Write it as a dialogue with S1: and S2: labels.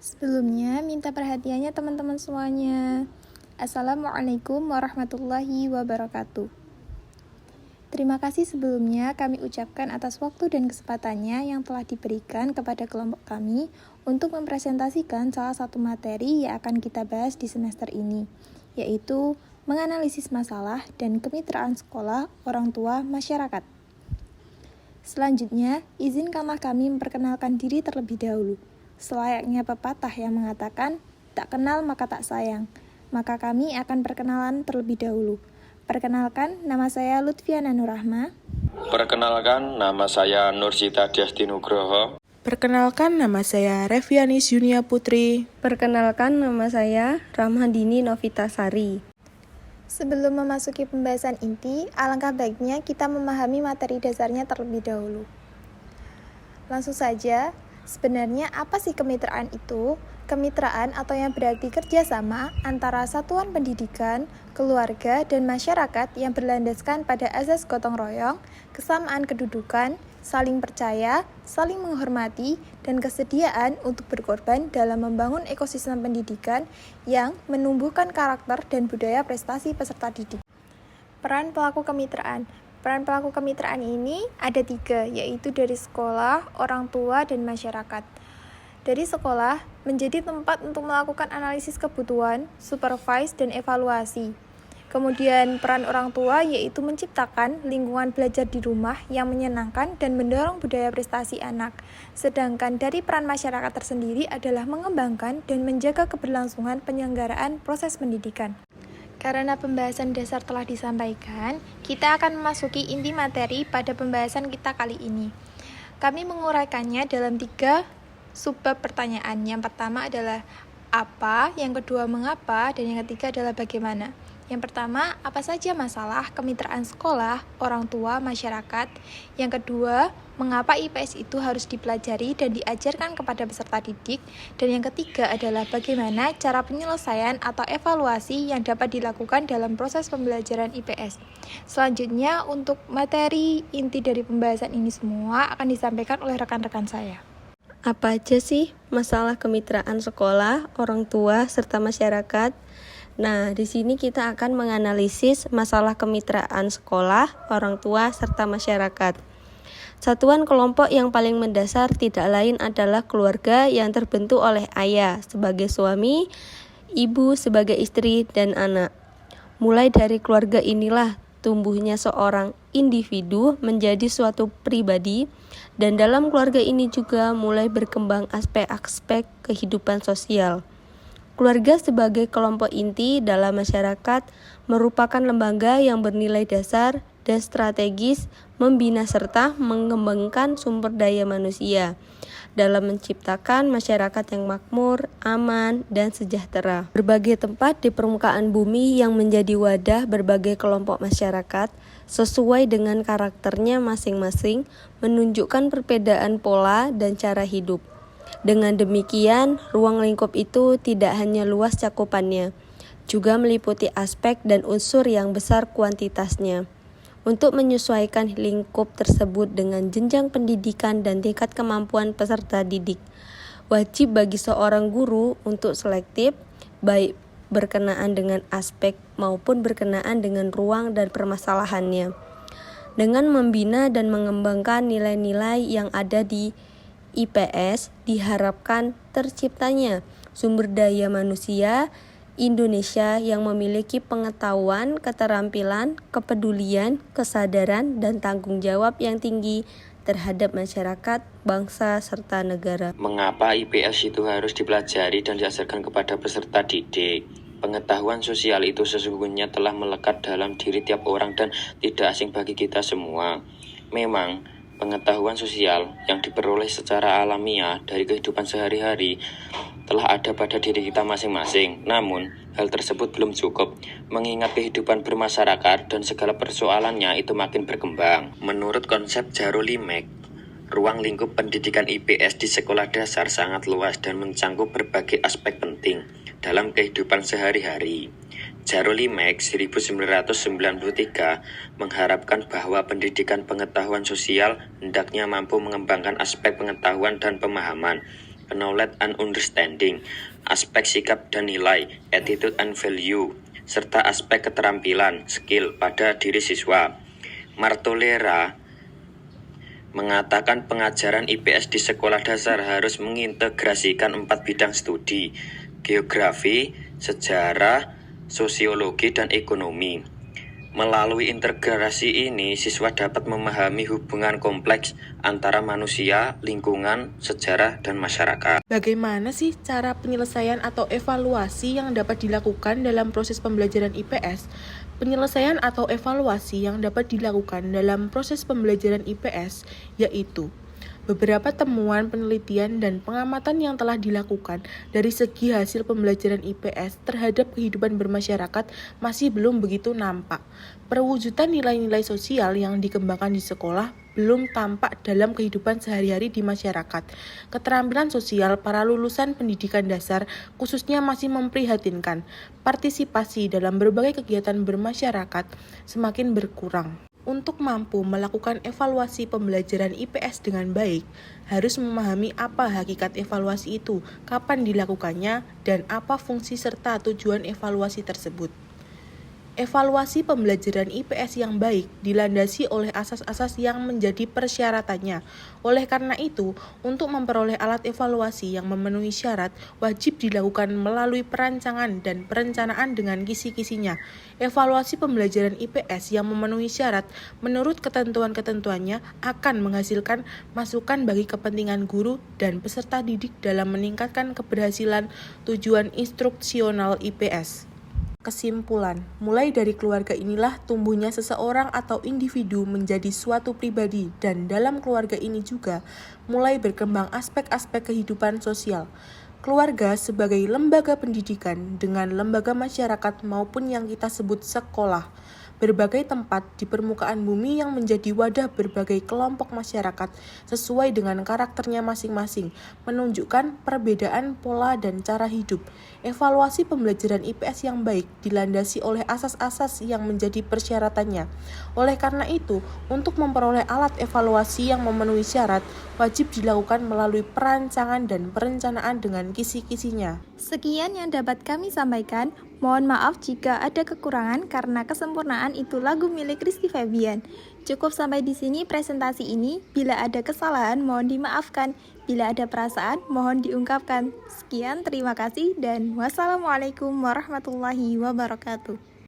S1: Sebelumnya, minta perhatiannya teman-teman semuanya. Assalamualaikum warahmatullahi wabarakatuh. Terima kasih sebelumnya kami ucapkan atas waktu dan kesempatannya yang telah diberikan kepada kelompok kami untuk mempresentasikan salah satu materi yang akan kita bahas di semester ini, yaitu menganalisis masalah dan kemitraan sekolah, orang tua, masyarakat. Selanjutnya, izinkanlah kami memperkenalkan diri terlebih dahulu. Selayaknya pepatah yang mengatakan, tak kenal maka tak sayang. Maka kami akan perkenalan terlebih dahulu. Perkenalkan, nama saya Lutfiana Nurrahma.
S2: Perkenalkan, nama saya Nursita Diasti Nugroho.
S3: Perkenalkan, nama saya Revianis Yunia Putri.
S4: Perkenalkan, nama saya Rahmadini Novitasari.
S1: Sebelum memasuki pembahasan inti, alangkah baiknya kita memahami materi dasarnya terlebih dahulu. Langsung saja, sebenarnya apa sih kemitraan itu? Kemitraan atau yang berarti kerjasama antara satuan pendidikan, keluarga, dan masyarakat yang berlandaskan pada asas gotong royong, kesamaan kedudukan, saling percaya, saling menghormati, dan kesediaan untuk berkorban dalam membangun ekosistem pendidikan yang menumbuhkan karakter dan budaya prestasi peserta didik. Peran pelaku kemitraan. Peran pelaku kemitraan ini ada 3, yaitu dari sekolah, orang tua, dan masyarakat. Dari sekolah, menjadi tempat untuk melakukan analisis kebutuhan, supervise, dan evaluasi. Kemudian peran orang tua yaitu menciptakan lingkungan belajar di rumah yang menyenangkan dan mendorong budaya prestasi anak. Sedangkan dari peran masyarakat tersendiri adalah mengembangkan dan menjaga keberlangsungan penyelenggaraan proses pendidikan. Karena pembahasan dasar telah disampaikan, kita akan memasuki inti materi pada pembahasan kita kali ini. Kami menguraikannya dalam 3 subbab pertanyaan. Yang pertama adalah apa, yang kedua mengapa, dan yang ketiga adalah bagaimana. Yang pertama, apa saja masalah kemitraan sekolah, orang tua, masyarakat. Yang kedua, mengapa IPS itu harus dipelajari dan diajarkan kepada peserta didik. Dan yang ketiga adalah bagaimana cara penyelesaian atau evaluasi yang dapat dilakukan dalam proses pembelajaran IPS. Selanjutnya, untuk materi inti dari pembahasan ini semua akan disampaikan oleh rekan-rekan saya.
S4: Apa aja sih masalah kemitraan sekolah, orang tua, serta masyarakat? Nah, di sini kita akan menganalisis masalah kemitraan sekolah, orang tua, serta masyarakat. Satuan kelompok yang paling mendasar tidak lain adalah keluarga yang terbentuk oleh ayah sebagai suami, ibu sebagai istri, dan anak. Mulai dari keluarga inilah tumbuhnya seorang individu menjadi suatu pribadi, dan dalam keluarga ini juga mulai berkembang aspek-aspek kehidupan sosial. Keluarga sebagai kelompok inti dalam masyarakat merupakan lembaga yang bernilai dasar dan strategis membina serta mengembangkan sumber daya manusia dalam menciptakan masyarakat yang makmur, aman, dan sejahtera. Berbagai tempat di permukaan bumi yang menjadi wadah berbagai kelompok masyarakat sesuai dengan karakternya masing-masing menunjukkan perbedaan pola dan cara hidup. Dengan demikian, ruang lingkup itu tidak hanya luas cakupannya, juga meliputi aspek dan unsur yang besar kuantitasnya. Untuk menyesuaikan lingkup tersebut dengan jenjang pendidikan dan tingkat kemampuan peserta didik, wajib bagi seorang guru untuk selektif, baik berkenaan dengan aspek maupun berkenaan dengan ruang dan permasalahannya, dengan membina dan mengembangkan nilai-nilai yang ada di IPS diharapkan terciptanya sumber daya manusia Indonesia yang memiliki pengetahuan, keterampilan, kepedulian, kesadaran, dan tanggung jawab yang tinggi terhadap masyarakat, bangsa, serta negara.
S2: Mengapa IPS itu harus dipelajari dan diajarkan kepada peserta didik? Pengetahuan sosial itu sesungguhnya telah melekat dalam diri tiap orang dan tidak asing bagi kita semua. Memang, pengetahuan sosial yang diperoleh secara alamiah dari kehidupan sehari-hari telah ada pada diri kita masing-masing. Namun, hal tersebut belum cukup, mengingat kehidupan bermasyarakat dan segala persoalannya itu makin berkembang. Menurut konsep Jarolimeg, ruang lingkup pendidikan IPS di sekolah dasar sangat luas dan mencangkup berbagai aspek penting dalam kehidupan sehari-hari. Jarolimeg 1993 mengharapkan bahwa pendidikan pengetahuan sosial hendaknya mampu mengembangkan aspek pengetahuan dan pemahaman knowledge and understanding, aspek sikap dan nilai, attitude and value, serta aspek keterampilan, skill pada diri siswa. Martolera mengatakan pengajaran IPS di sekolah dasar harus mengintegrasikan 4 bidang studi, geografi, sejarah, sosiologi, dan ekonomi. Melalui integrasi ini, siswa dapat memahami hubungan kompleks antara manusia, lingkungan, sejarah, dan masyarakat.
S3: Bagaimana sih cara penyelesaian atau evaluasi yang dapat dilakukan dalam proses pembelajaran IPS? Penyelesaian atau evaluasi yang dapat dilakukan dalam proses pembelajaran IPS yaitu beberapa temuan penelitian dan pengamatan yang telah dilakukan dari segi hasil pembelajaran IPS terhadap kehidupan bermasyarakat masih belum begitu nampak. Perwujudan nilai-nilai sosial yang dikembangkan di sekolah belum tampak dalam kehidupan sehari-hari di masyarakat. Keterampilan sosial para lulusan pendidikan dasar khususnya masih memprihatinkan. Partisipasi dalam berbagai kegiatan bermasyarakat semakin berkurang. Untuk mampu melakukan evaluasi pembelajaran IPS dengan baik, harus memahami apa hakikat evaluasi itu, kapan dilakukannya, dan apa fungsi serta tujuan evaluasi tersebut. Evaluasi pembelajaran IPS yang baik dilandasi oleh asas-asas yang menjadi persyaratannya. Oleh karena itu, untuk memperoleh alat evaluasi yang memenuhi syarat, wajib dilakukan melalui perancangan dan perencanaan dengan kisi-kisinya. Evaluasi pembelajaran IPS yang memenuhi syarat menurut ketentuan-ketentuannya akan menghasilkan masukan bagi kepentingan guru dan peserta didik dalam meningkatkan keberhasilan tujuan instruksional IPS. Kesimpulan, mulai dari keluarga inilah tumbuhnya seseorang atau individu menjadi suatu pribadi dan dalam keluarga ini juga mulai berkembang aspek-aspek kehidupan sosial. Keluarga sebagai lembaga pendidikan dengan lembaga masyarakat maupun yang kita sebut sekolah. Berbagai tempat di permukaan bumi yang menjadi wadah berbagai kelompok masyarakat sesuai dengan karakternya masing-masing, menunjukkan perbedaan pola dan cara hidup. Evaluasi pembelajaran IPS yang baik dilandasi oleh asas-asas yang menjadi persyaratannya. Oleh karena itu, untuk memperoleh alat evaluasi yang memenuhi syarat, wajib dilakukan melalui perancangan dan perencanaan dengan kisi-kisinya.
S1: Sekian yang dapat kami sampaikan. Mohon maaf jika ada kekurangan karena kesempurnaan itu lagu milik Rizky Febian. Cukup sampai di sini presentasi ini. Bila ada kesalahan, mohon dimaafkan. Bila ada perasaan, mohon diungkapkan. Sekian, terima kasih, dan wassalamualaikum warahmatullahi wabarakatuh.